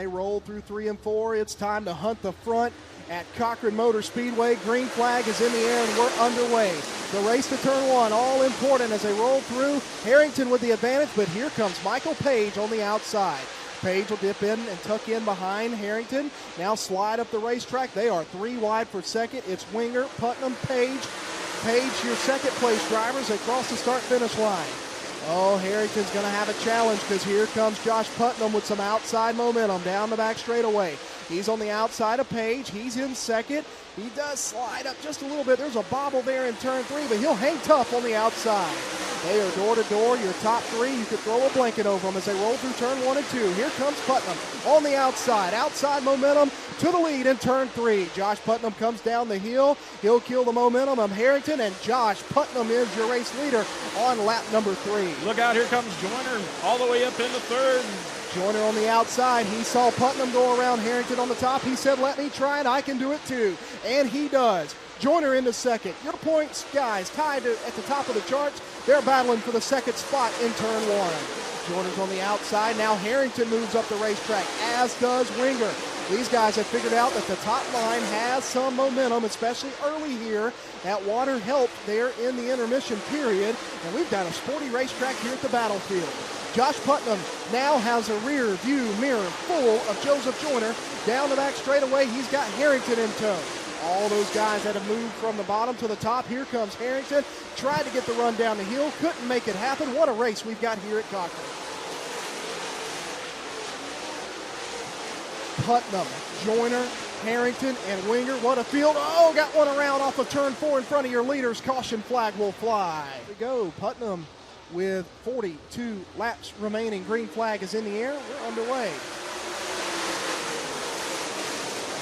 They roll through 3 and 4. It's time to hunt the front at Cochran Motor Speedway. Green flag is in the air and we're underway. The race to turn 1, all important as they roll through. Harrington with the advantage, but here comes Michael Page on the outside. Page will dip in and tuck in behind Harrington. Now slide up the racetrack. They are 3 wide for second. It's Winger, Putnam, Page. Page, your second place drivers. They cross the start-finish line. Oh, Harrington's going to have a challenge because here comes Josh Putnam with some outside momentum down the back straightaway. He's on the outside of Page. He's in second. He does slide up just a little bit. There's a bobble there in turn 3, but he'll hang tough on the outside. They are door to door. Your top 3, you could throw a blanket over them as they roll through turn 1 and 2. Here comes Putnam on the outside. Outside momentum to the lead in turn 3. Josh Putnam comes down the hill. He'll kill the momentum of Harrington, and Josh Putnam is your race leader on lap number 3. Look out, here comes Joyner all the way up into third. Joyner on the outside. He saw Putnam go around Harrington on the top. He said, let me try it. I can do it too. And he does. Joyner into second. Your points, guys, tied at the top of the charts. They're battling for the second spot in turn 1. Joyner's on the outside. Now Harrington moves up the racetrack, as does Winger. These guys have figured out that the top line has some momentum, especially early here. That water helped there in the intermission period. And we've got a sporty racetrack here at the battlefield. Josh Putnam now has a rear view mirror full of Joseph Joyner. Down the back straightaway, he's got Harrington in tow. All those guys that have moved from the bottom to the top. Here comes Harrington. Tried to get the run down the hill. Couldn't make it happen. What a race we've got here at Cochran. Putnam, Joyner, Harrington, and Winger. What a field. Oh, got one around off of turn 4 in front of your leaders. Caution flag will fly. Here we go. Putnam with 42 laps remaining. Green flag is in the air. We're underway.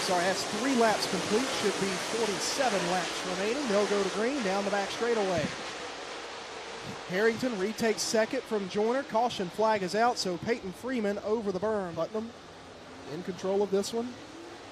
Sorry, that's 3 laps complete. Should be 47 laps remaining. They'll go to green down the back straightaway. Harrington retakes second from Joyner. Caution flag is out, so Peyton Freeman over the berm. Putnam in control of this one.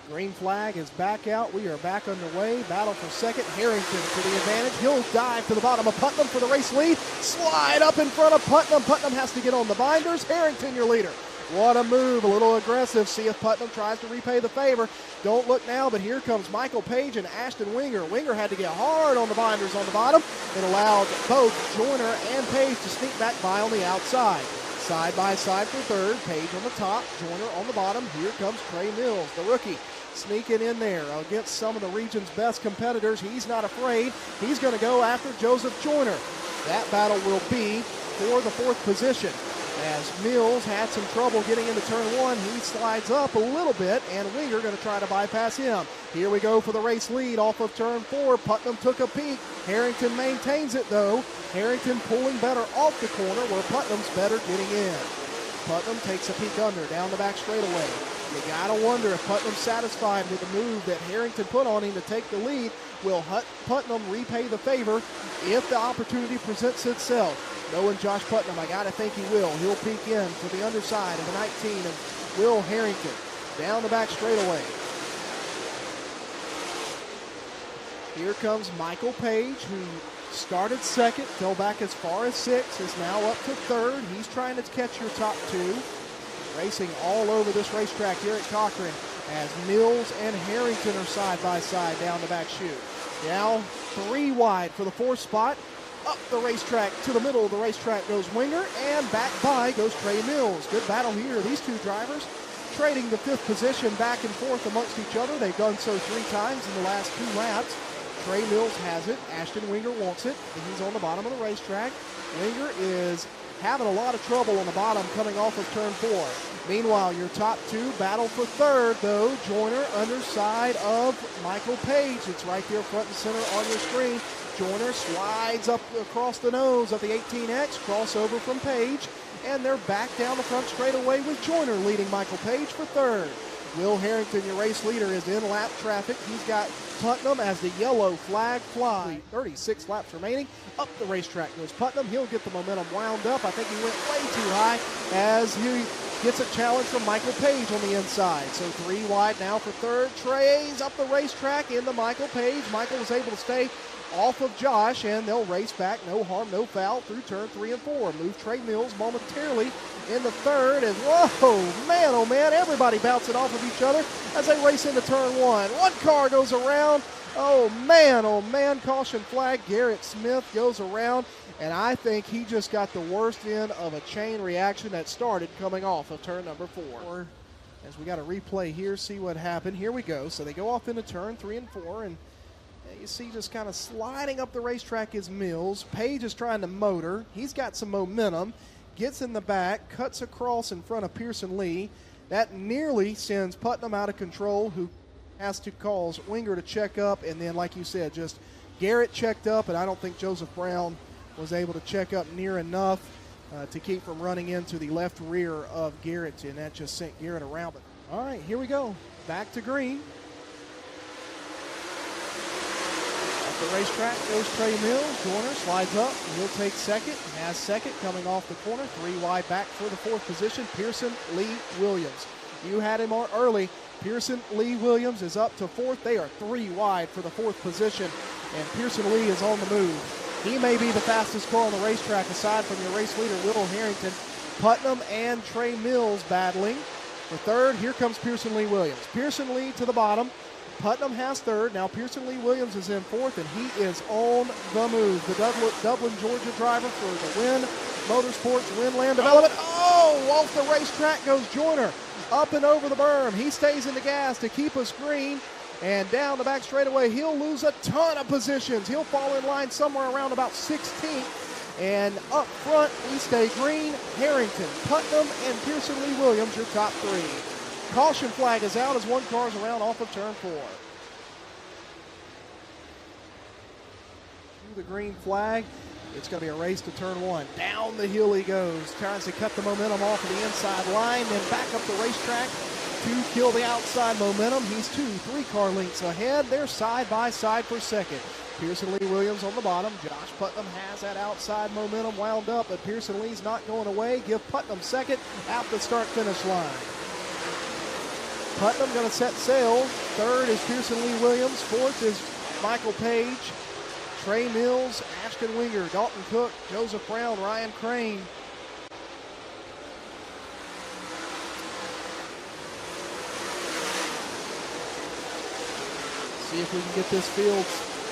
Green flag is back out. We are back underway. Battle for second. Harrington for the advantage. He'll dive to the bottom of Putnam for the race lead. Slide up in front of Putnam. Putnam has to get on the binders. Harrington, your leader. What a move, a little aggressive. See if Putnam tries to repay the favor. Don't look now, but here comes Michael Page and Ashton Winger. Winger had to get hard on the binders on the bottom. It allowed both Joyner and Page to sneak back by on the outside. Side by side for third. Page on the top, Joyner on the bottom. Here comes Trey Mills, the rookie, sneaking in there against some of the region's best competitors. He's not afraid. He's going to go after Joseph Joyner. That battle will be for the 4th position. As Mills had some trouble getting into turn 1, he slides up a little bit, and Winger going to try to bypass him. Here we go for the race lead off of turn 4. Putnam took a peek. Harrington maintains it, though. Harrington pulling better off the corner where Putnam's better getting in. Putnam takes a peek under, down the back straightaway. You got to wonder if Putnam's satisfied with the move that Harrington put on him to take the lead. Will Putnam repay the favor if the opportunity presents itself? Knowing Josh Putnam, I got to think he will. He'll peek in to the underside of the 19 of Will Harrington. Down the back straightaway. Here comes Michael Page, who started second, fell back as far as 6th, is now up to 3rd. He's trying to catch your top 2. Racing all over this racetrack here at Cochran as Mills and Harrington are side by side down the back chute. Now 3 wide for the 4th spot. Up the racetrack to the middle of the racetrack goes Winger, and back by goes Trey Mills. Good battle here. These 2 drivers trading the 5th position back and forth amongst each other. They've done so 3 times in the last 2 laps. Trey Mills has it. Ashton Winger wants it, and he's on the bottom of the racetrack. Winger is having a lot of trouble on the bottom coming off of turn 4. Meanwhile, your top 2 battle for 3rd, though. Joyner underside of Michael Page. It's right there front and center on your screen. Joyner slides up across the nose of the 18X, crossover from Page, and they're back down the front straightaway with Joyner leading Michael Page for 3rd. Will Harrington, your race leader, is in lap traffic. He's got Putnam as the yellow flag fly. 36 laps remaining. Up the racetrack goes Putnam. He'll get the momentum wound up. I think he went way too high as he gets a challenge from Michael Page on the inside. So 3 wide now for third. Trey's up the racetrack into Michael Page. Michael was able to stay off of Josh, and they'll race back, no harm, no foul, through turn 3 and 4. Move Trey Mills momentarily in the third, and oh man, everybody bouncing off of each other as they race into turn 1. One car goes around. Oh man, caution flag. Garrett Smith goes around, and I think he just got the worst end of a chain reaction that started coming off of turn number 4. As we got a replay here, see what happened. Here we go. So they go off into turn 3 and 4, and you see just kind of sliding up the racetrack is Mills. Page is trying to motor. He's got some momentum. Gets in the back, cuts across in front of Pearson Lee. That nearly sends Putnam out of control, who has to cause Winger to check up. And then, like you said, just Garrett checked up, and I don't think Joseph Brown was able to check up near enough to keep from running into the left rear of Garrett, and that just sent Garrett around. But all right, here we go. Back to green. The racetrack goes Trey Mills. Joyner slides up. He'll take second. Has second coming off the corner. 3 wide back for the 4th position. Pearson Lee Williams. You had him on early. Pearson Lee Williams is up to 4th. They are 3 wide for the 4th position. And Pearson Lee is on the move. He may be the fastest car on the racetrack aside from your race leader, Will Harrington. Putnam and Trey Mills battling. For third, here comes Pearson Lee Williams. Pearson Lee to the bottom. Putnam has third. Now Pearson Lee Williams is in 4th, and he is on the move. The Dublin, Georgia driver for the Wynn Motorsports Wynn Land Development. Oh, off the racetrack goes Joyner. Up and over the berm. He stays in the gas to keep us green. And down the back straightaway, he'll lose a ton of positions. He'll fall in line somewhere around about 16th. And up front, we stay green. Harrington, Putnam, and Pearson Lee Williams, your top 3. Caution flag is out as one car's around off of turn 4. Through the green flag, it's going to be a race to turn 1. Down the hill he goes. Tries to cut the momentum off of the inside line, then back up the racetrack to kill the outside momentum. He's 2-3 car lengths ahead. They're side by side for second. Pearson Lee Williams on the bottom. Josh Putnam has that outside momentum wound up, but Pearson Lee's not going away. Give Putnam second out the start-finish line. Putnam going to set sail. Third is Pearson Lee Williams. 4th is Michael Page. Trey Mills, Ashton Winger, Dalton Cook, Joseph Brown, Ryan Crane. See if we can get this field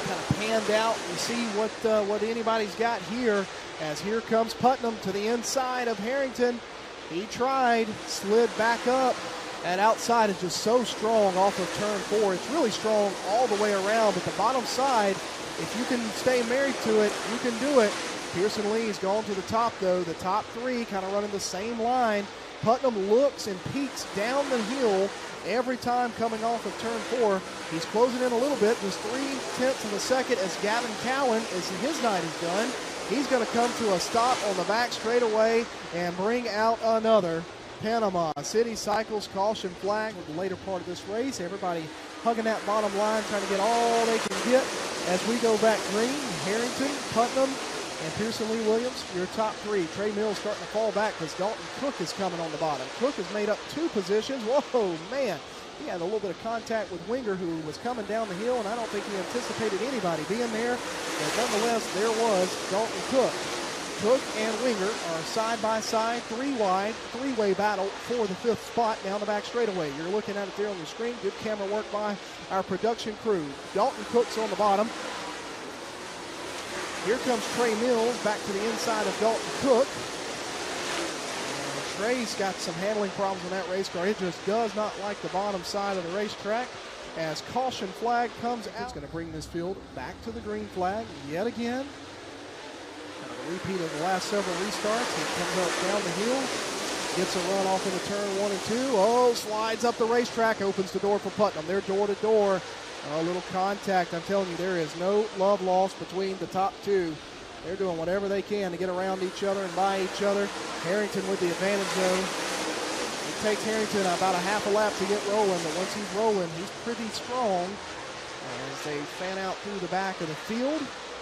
kind of panned out and see what anybody's got here. As here comes Putnam to the inside of Harrington. He tried, slid back up. That outside is just so strong off of turn 4. It's really strong all the way around, but the bottom side, if you can stay married to it, you can do it. Pearson Lee's gone to the top, though. The top 3 kind of running the same line. Putnam looks and peeks down the hill every time coming off of turn 4. He's closing in a little bit, just 0.3 of a second as Gavin Cowan, as his night is done. He's going to come to a stop on the back straightaway and bring out another Panama City Cycles caution flag with the later part of this race. Everybody hugging that bottom line, trying to get all they can get as we go back green. Harrington, Putnam, and Pearson Lee Williams, your top 3. Trey Mills starting to fall back because Dalton Cook is coming on the bottom. Cook has made up 2 positions. Whoa, man. He had a little bit of contact with Winger, who was coming down the hill, and I don't think he anticipated anybody being there. But nonetheless, there was Dalton Cook. Cook and Winger are side by side, 3 wide, 3-way battle for the 5th spot down the back straightaway. You're looking at it there on the screen. Good camera work by our production crew. Dalton Cook's on the bottom. Here comes Trey Mills back to the inside of Dalton Cook. And Trey's got some handling problems on that race car. It just does not like the bottom side of the racetrack. As caution flag comes out, it's going to bring this field back to the green flag yet again. Repeat of the last several restarts. He comes up down the hill, gets a run off into turn 1 and 2. Oh, slides up the racetrack, opens the door for Putnam. They're door to door. A little contact. I'm telling you, there is no love lost between the top 2. They're doing whatever they can to get around each other and by each other. Harrington with the advantage, though. It takes Harrington about a half a lap to get rolling, but once he's rolling, he's pretty strong. As they fan out through the back of the field.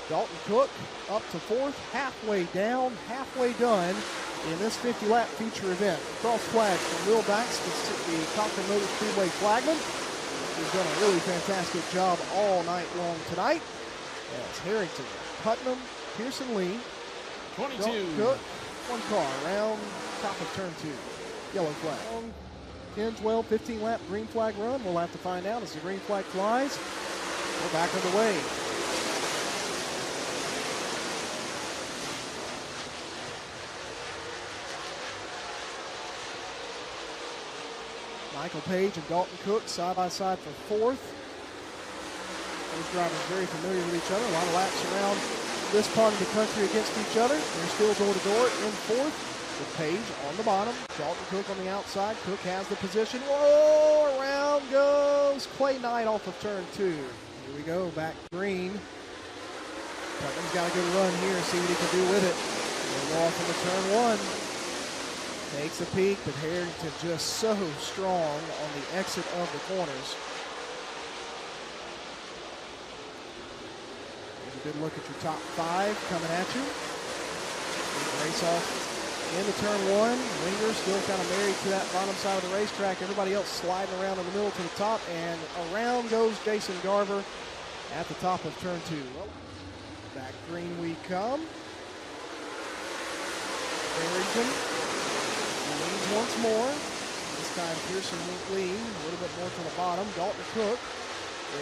Dalton Cook up to 4th, halfway down, halfway done. in this 50-lap feature event. Cross flag from Will Dykes, the Cochran Motor Speedway flagman, who's done a really fantastic job all night long tonight. As Harrington, Putnam, Pearson Lee, 22. Cook, one car around top of turn 2. Yellow flag. 10, 12, 15-lap green flag run. We'll have to find out as the green flag flies. We're back underway. Michael Page and Dalton Cook side by side for 4th. Those drivers very familiar with each other. A lot of laps around this part of the country against each other. They're still door to door in 4th with Page on the bottom. Dalton Cook on the outside. Cook has the position. Whoa, around goes Clay Knight off of turn 2. Here we go, back green. Putnam's got a good run here, see what he can do with it. We'll go off into turn 1. Takes a peek, but Harrington just so strong on the exit of the corners. Here's a good look at your top 5 coming at you. Race off into turn 1. Winger still kind of married to that bottom side of the racetrack. Everybody else sliding around in the middle to the top, and around goes Jason Garver at the top of turn 2. Well, back green we come. Harrington leads once more. This time Pearson won't lead. A little bit more to the bottom. Dalton Cook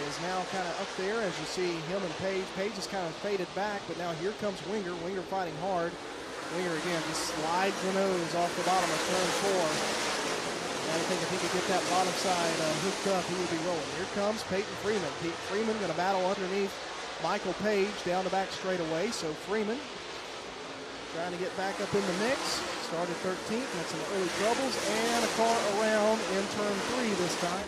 is now kind of up there as you see him and Page. Page is kind of faded back, but now here comes Winger. Winger fighting hard. Winger again just slides the nose off the bottom of turn 4. I think if he could get that bottom side hooked up, he would be rolling. Here comes Peyton Freeman. Pete Freeman going to battle underneath Michael Page down the back straightaway. So Freeman trying to get back up in the mix. Started 13th, had some early troubles, and a car around in turn 3 this time.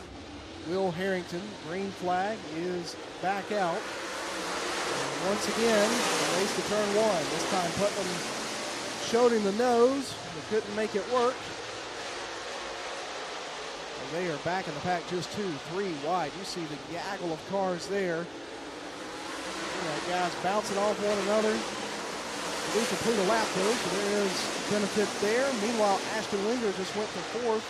Will Harrington, green flag, is back out. And once again, the race to turn 1. This time Putnam showed him the nose, but couldn't make it work. And they are back in the pack, just 2, 3 wide. You see the gaggle of cars there. Guys bouncing off one another. We complete a lap though, so there is benefit there. Meanwhile, Ashton Winger just went for 4th.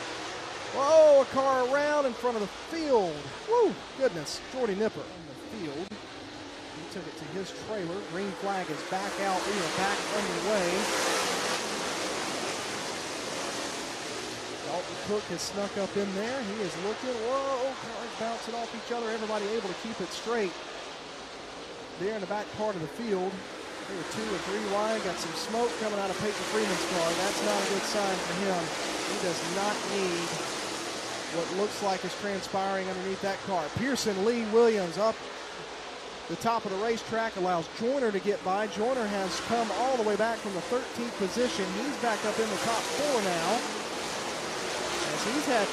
Whoa, a car around in front of the field. Woo, goodness. Jordy Nipper on the field. He took it to his trailer. Green flag is back out. We are back underway. Dalton Cook has snuck up in there. He is looking. Whoa, cars bouncing off each other. Everybody able to keep it straight. There in the back part of the field. They were 2 or 3 wide. Got some smoke coming out of Peyton Freeman's car. That's not a good sign for him. He does not need what looks like is transpiring underneath that car. Pearson Lee Williams up the top of the racetrack allows Joyner to get by. Joyner has come all the way back from the 13th position. He's back up in the top 4 now. As he's had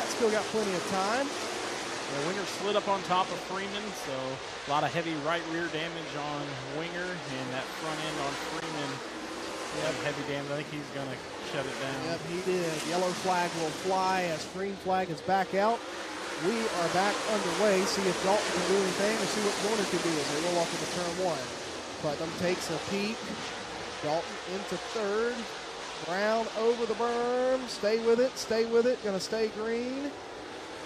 still got plenty of time. Yeah, Winger slid up on top of Freeman, so a lot of heavy right rear damage on Winger, and that front end on Freeman. Yeah, heavy damage. I think he's going to shut it down. Yep, he did. Yellow flag will fly as green flag is back out. We are back underway. See if Dalton can do anything or see what Joyner can do as they roll off into turn 1. Putnam takes a peek. Dalton into 3rd. Brown over the berm. Stay with it. Stay with it. Going to stay green.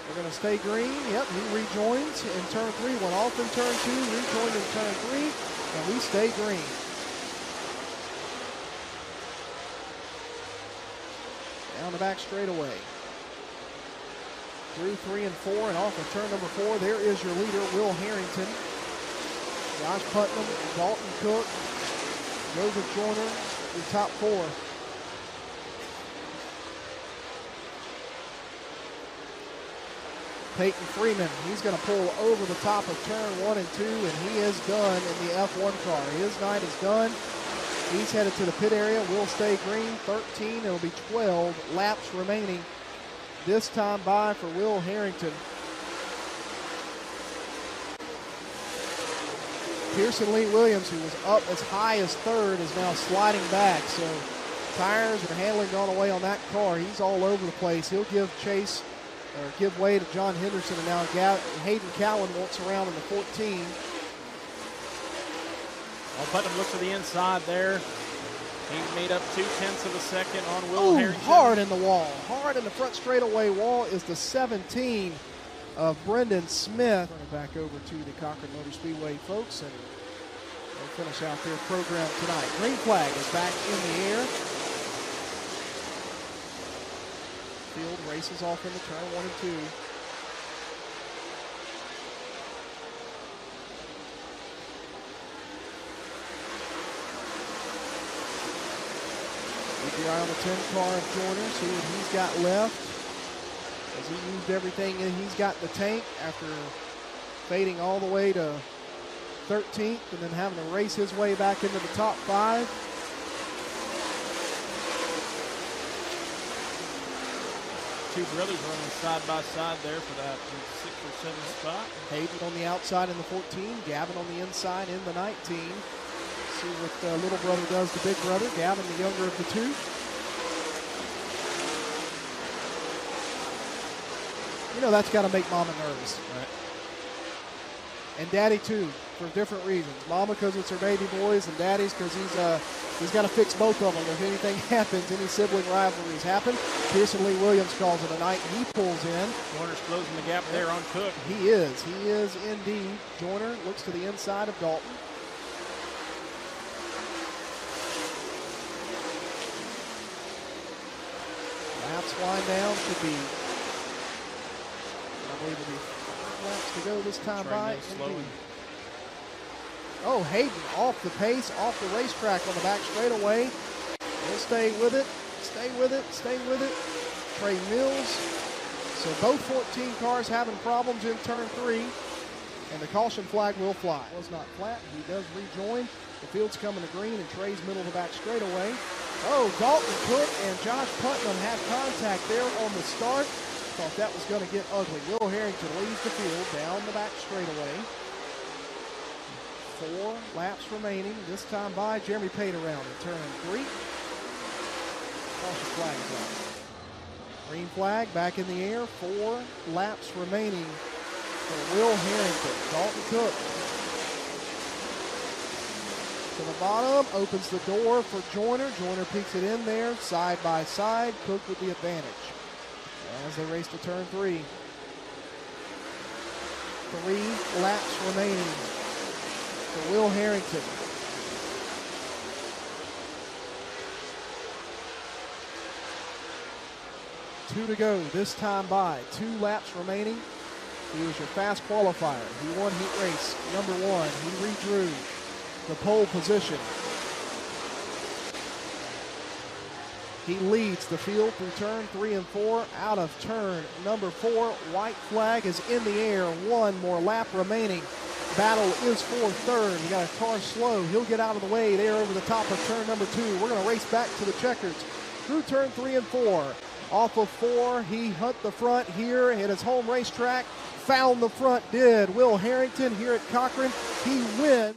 We're going to stay green. Yep, he rejoins in turn 3. Went off in turn 2. Rejoined in turn 3. And we stay green. Down the back straightaway. Through 3 and 4 and off of turn number 4. There is your leader, Will Harrington. Josh Putnam, Dalton Cook, Joseph Joyner, your top 4. Peyton Freeman, he's going to pull over the top of turn 1 and 2, and he is done in the F1 car. His night is done. He's headed to the pit area. Will stay green. 13. It'll be 12 laps remaining. This time by for Will Harrington. Pearson Lee Williams, who was up as high as 3rd, is now sliding back. So tires and handling gone away on that car. He's all over the place. He'll give chase or give way to John Henderson, and now Hayden Cowan wants around in the 14. Well, Putnam looks to the inside there. He's made up 0.2 of a second on Will Harrington. Hard in the wall. Hard in the front straightaway wall is the 17 of Brendan Smith. Turn it back over to the Cochran Motor Speedway folks, and they'll finish out their program tonight. Green flag is back in the air. Field races off into turn 1 and 2. Keep your eye on the 10 car of Joyner, see what he's got left. As he used everything he's got in the tank after fading all the way to 13th and then having to race his way back into the top 5. Two brothers running side by side there for that 6 or 7 spot. Hayden on the outside in the 14, Gavin on the inside in the 19. See what little brother does to big brother. Gavin, the younger of the two. You know that's got to make Mama nervous. Right. And Daddy too, for different reasons. Mama because it's her baby boys, and Daddy's because he's got to fix both of them if anything happens, any sibling rivalries happen. Pearson Lee Williams calls it a night. He pulls in. Joyner's closing the gap there on Cook. He is indeed. Joyner looks to the inside of Dalton. Laps wind down, should be, I believe it'll be 5 laps to go this time by. Oh, Hayden off the pace, off the racetrack on the back straightaway. He'll stay with it, stay with it, stay with it. Trey Mills. So both 14 cars having problems in turn 3, and the caution flag will fly. Was not flat, he does rejoin. The field's coming to green, and Trey's middle of the back straightaway. Oh, Dalton Cook and Josh Putnam had contact there on the start. Thought that was going to get ugly. Will Harrington leads the field down the back straightaway. 4 laps remaining. This time by Jeremy Pate around in turn 3. Caution flag is out. Green flag back in the air. 4 laps remaining for Will Harrington. Dalton Cook to the bottom, opens the door for Joyner. Joyner peeks it in there, side by side. Cook with the advantage as they race to turn 3. 3 laps remaining for Will Harrington. Two to go this time by. 2 laps remaining. He was your fast qualifier. He won heat race number 1. He redrew the pole position. He leads the field through turn 3 and 4. Out of turn number 4, white flag is in the air. 1 more lap remaining. Battle is for third. You got a car slow. He'll get out of the way there over the top of turn number 2. We're going to race back to the checkers through turn 3 and 4. Off of 4, he hunt the front here at his home racetrack. Found the front, did Will Harrington here at Cochran. He wins.